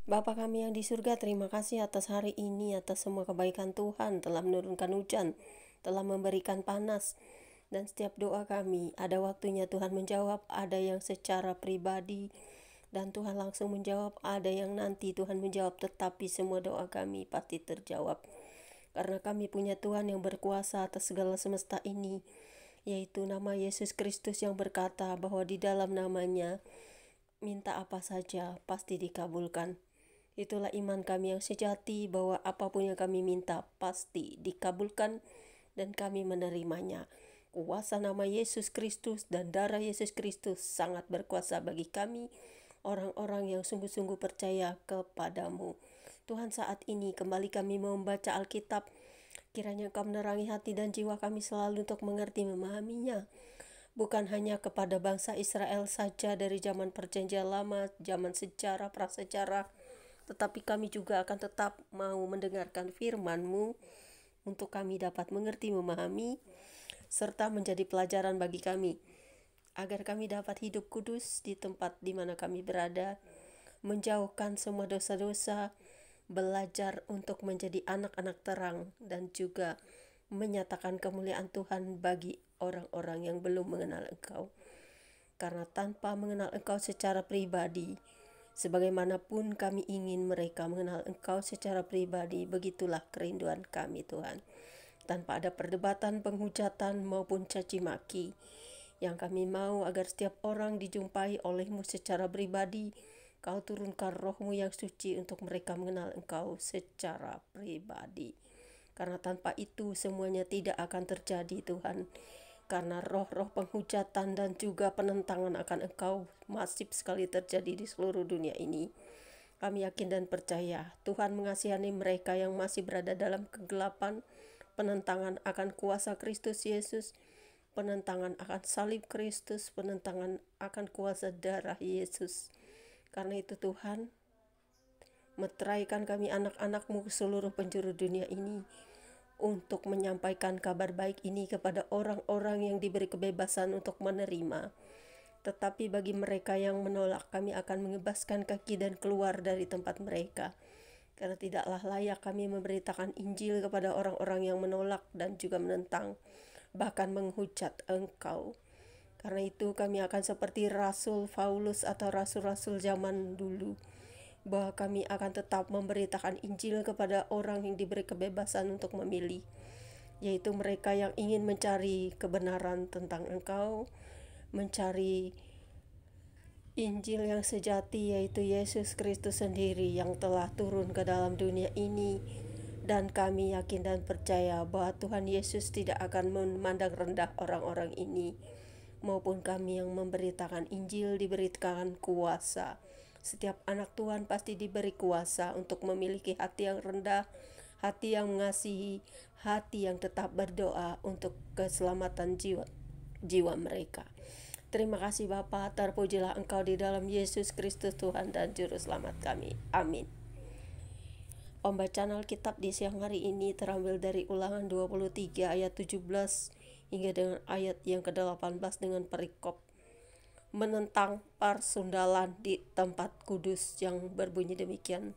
Bapa kami yang di surga, terima kasih atas hari ini, atas semua kebaikan Tuhan telah menurunkan hujan, telah memberikan panas. Dan setiap doa kami, ada waktunya Tuhan menjawab, ada yang secara pribadi, dan Tuhan langsung menjawab, ada yang nanti Tuhan menjawab, tetapi semua doa kami pasti terjawab. Karena kami punya Tuhan yang berkuasa atas segala semesta ini, yaitu nama Yesus Kristus yang berkata bahwa di dalam namanya, minta apa saja pasti dikabulkan. Itulah iman kami yang sejati bahwa apapun yang kami minta pasti dikabulkan dan kami menerimanya. Kuasa nama Yesus Kristus dan darah Yesus Kristus sangat berkuasa bagi kami, orang-orang yang sungguh-sungguh percaya kepadamu. Tuhan, saat ini kembali kami membaca Alkitab. Kiranya Engkau menerangi hati dan jiwa kami selalu untuk mengerti memahaminya. Bukan hanya kepada bangsa Israel saja dari zaman perjanjian lama, zaman sejarah, prasejarah, tetapi kami juga akan tetap mau mendengarkan firman-Mu untuk kami dapat mengerti, memahami, serta menjadi pelajaran bagi kami, agar kami dapat hidup kudus di tempat di mana kami berada, menjauhkan semua dosa-dosa, belajar untuk menjadi anak-anak terang, dan juga menyatakan kemuliaan Tuhan bagi orang-orang yang belum mengenal Engkau. Karena tanpa mengenal Engkau secara pribadi, sebagaimanapun kami ingin mereka mengenal Engkau secara pribadi, begitulah kerinduan kami, Tuhan. Tanpa ada perdebatan, penghujatan, maupun caci maki, yang kami mau agar setiap orang dijumpai oleh-Mu secara pribadi. Kau turunkan Roh-Mu yang suci untuk mereka mengenal Engkau secara pribadi. Karena tanpa itu semuanya tidak akan terjadi, Tuhan. Karena roh-roh penghujatan dan juga penentangan akan Engkau masif sekali terjadi di seluruh dunia ini. Kami yakin dan percaya Tuhan mengasihani mereka yang masih berada dalam kegelapan, penentangan akan kuasa Kristus Yesus, penentangan akan salib Kristus, penentangan akan kuasa darah Yesus. Karena itu Tuhan, meteraikan kami anak-anak-Mu ke seluruh penjuru dunia ini, untuk menyampaikan kabar baik ini kepada orang-orang yang diberi kebebasan untuk menerima. Tetapi bagi mereka yang menolak, kami akan mengebaskan kaki dan keluar dari tempat mereka. Karena tidaklah layak kami memberitakan Injil kepada orang-orang yang menolak dan juga menentang, bahkan menghujat Engkau. Karena itu kami akan seperti Rasul Paulus atau rasul-rasul zaman dulu, bahwa kami akan tetap memberitakan Injil kepada orang yang diberi kebebasan untuk memilih, yaitu mereka yang ingin mencari kebenaran tentang Engkau, mencari Injil yang sejati, yaitu Yesus Kristus sendiri yang telah turun ke dalam dunia ini. Dan kami yakin dan percaya bahwa Tuhan Yesus tidak akan memandang rendah orang-orang ini, maupun kami yang memberitakan Injil diberikan kuasa. Setiap anak Tuhan pasti diberi kuasa untuk memiliki hati yang rendah, hati yang mengasihi, hati yang tetap berdoa untuk keselamatan jiwa mereka. Terima kasih Bapa, terpujilah Engkau di dalam Yesus Kristus Tuhan dan Juru Selamat kami. Amin. Pembacaan Alkitab di siang hari ini terambil dari Ulangan 23 ayat 17 hingga dengan ayat yang ke-18 dengan perikop menentang persundalan di tempat kudus yang berbunyi demikian.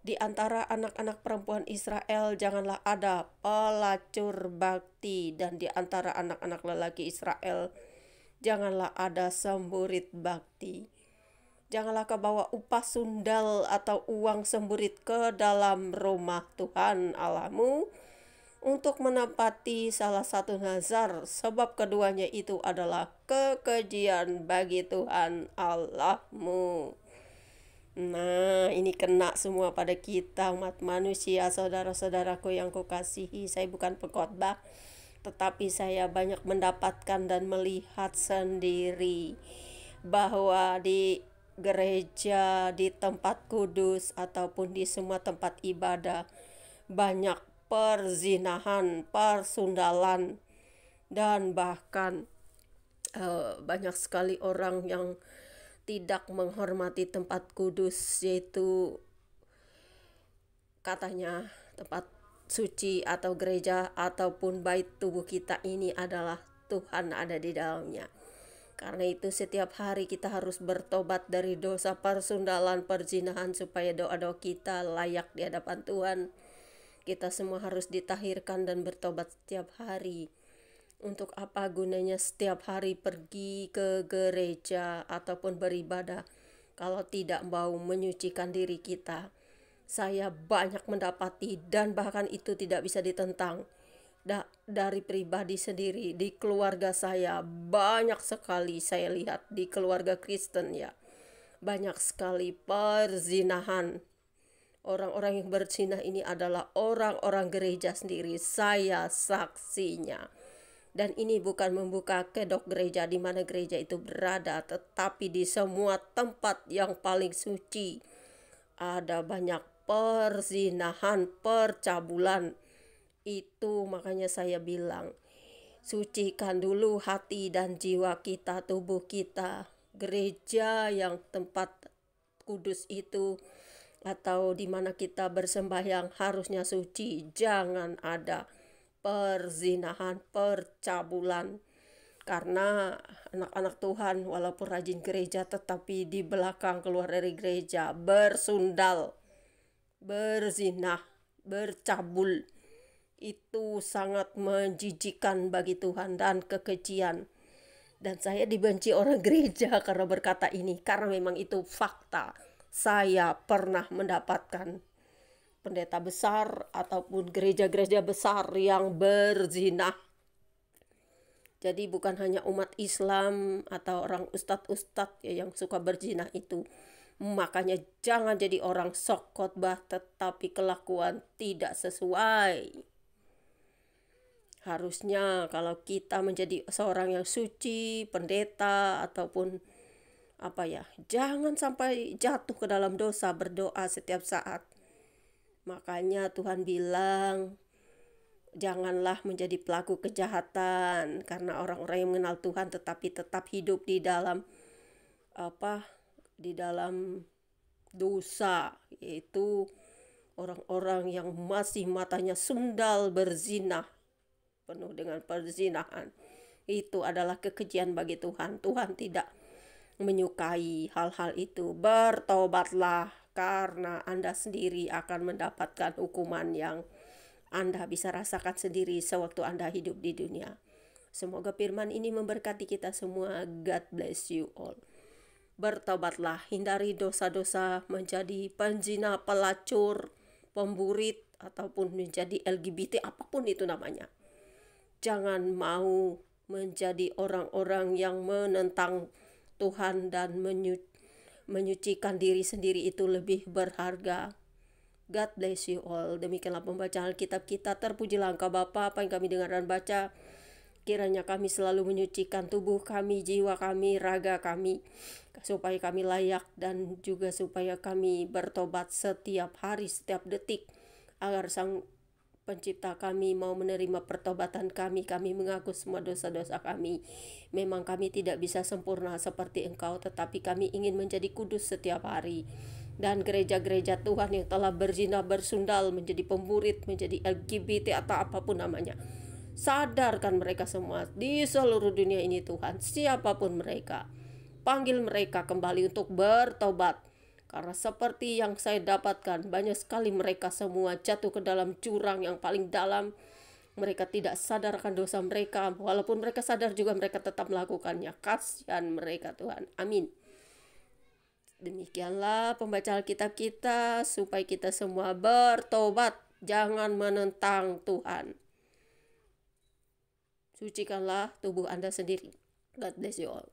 Di antara anak-anak perempuan Israel janganlah ada pelacur bakti, dan di antara anak-anak lelaki Israel janganlah ada semburit bakti. Janganlah kau bawa upah sundal atau uang semburit ke dalam rumah Tuhan Allahmu untuk menempati salah satu nazar, sebab keduanya itu adalah kekejian bagi Tuhan Allahmu. Nah, ini kena semua pada kita umat manusia, saudara-saudaraku yang kukasihi. Saya bukan pengkhotbah, tetapi saya banyak mendapatkan dan melihat sendiri bahwa di gereja, di tempat kudus, ataupun di semua tempat ibadah, banyak perzinahan, persundalan, dan bahkan banyak sekali orang yang tidak menghormati tempat kudus, yaitu katanya tempat suci atau gereja ataupun bait tubuh kita ini adalah Tuhan ada di dalamnya. Karena itu setiap hari kita harus bertobat dari dosa persundalan, perzinahan, supaya doa-doa kita layak di hadapan Tuhan. Kita semua harus ditahirkan dan bertobat setiap hari. Untuk apa gunanya setiap hari pergi ke gereja ataupun beribadah kalau tidak mau menyucikan diri kita? Saya banyak mendapati dan bahkan itu tidak bisa ditentang. Dari pribadi sendiri, di keluarga saya banyak sekali saya lihat, di keluarga Kristen ya, banyak sekali perzinahan. Orang-orang yang berzina ini adalah orang-orang gereja sendiri. Saya saksinya. Dan ini bukan membuka kedok gereja di mana gereja itu berada, tetapi di semua tempat yang paling suci ada banyak perzinahan, percabulan. Itu makanya saya bilang, sucikan dulu hati dan jiwa kita, tubuh kita. Gereja yang tempat kudus itu atau di mana kita bersembahyang harusnya suci. Jangan ada perzinahan, percabulan. Karena anak-anak Tuhan walaupun rajin gereja tetapi di belakang keluar dari gereja bersundal, berzinah, bercabul. Itu sangat menjijikan bagi Tuhan dan kekejian. Dan saya dibenci orang gereja karena berkata ini, karena memang itu fakta. Saya pernah mendapatkan pendeta besar ataupun gereja-gereja besar yang berzinah. Jadi bukan hanya umat Islam atau orang ustadz-ustadz ya yang suka berzinah itu. Makanya jangan jadi orang sok khotbah tetapi kelakuan tidak sesuai. Harusnya kalau kita menjadi seorang yang suci, pendeta ataupun jangan sampai jatuh ke dalam dosa, berdoa setiap saat. Makanya Tuhan bilang, janganlah menjadi pelaku kejahatan, karena orang-orang yang mengenal Tuhan tetapi tetap hidup di dalam dosa, yaitu orang-orang yang masih matanya sundal berzinah, penuh dengan perzinahan. Itu adalah kekejian bagi Tuhan. Tuhan tidak menyukai hal-hal itu. Bertobatlah, karena Anda sendiri akan mendapatkan hukuman yang Anda bisa rasakan sendiri sewaktu Anda hidup di dunia. Semoga firman ini memberkati kita semua. God bless you all. Bertobatlah, hindari dosa-dosa menjadi penzina, pelacur, pemburit, ataupun menjadi LGBT, apapun itu namanya. Jangan mau menjadi orang-orang yang menentang Tuhan dan menyucikan diri sendiri itu lebih berharga. God bless you all. Demikianlah pembacaan Alkitab kita. Terpujilah Engkau Bapa, apa yang kami dengar dan baca. Kiranya kami selalu menyucikan tubuh kami, jiwa kami, raga kami, supaya kami layak dan juga supaya kami bertobat setiap hari, setiap detik, agar Sang Pencipta kami mau menerima pertobatan kami. Kami mengaku semua dosa-dosa kami. Memang kami tidak bisa sempurna seperti Engkau, tetapi kami ingin menjadi kudus setiap hari. Dan gereja-gereja Tuhan yang telah berzina, bersundal, menjadi pemburit, menjadi LGBT atau apapun namanya, sadarkan mereka semua di seluruh dunia ini Tuhan, siapapun mereka. Panggil mereka kembali untuk bertobat. Karena seperti yang saya dapatkan, banyak sekali mereka semua jatuh ke dalam jurang yang paling dalam. Mereka tidak sadarkan dosa mereka. Walaupun mereka sadar juga mereka tetap melakukannya. Kasihan mereka Tuhan. Amin. Demikianlah pembacaan Alkitab kita, supaya kita semua bertobat. Jangan menentang Tuhan. Sucikanlah tubuh Anda sendiri. God bless you all.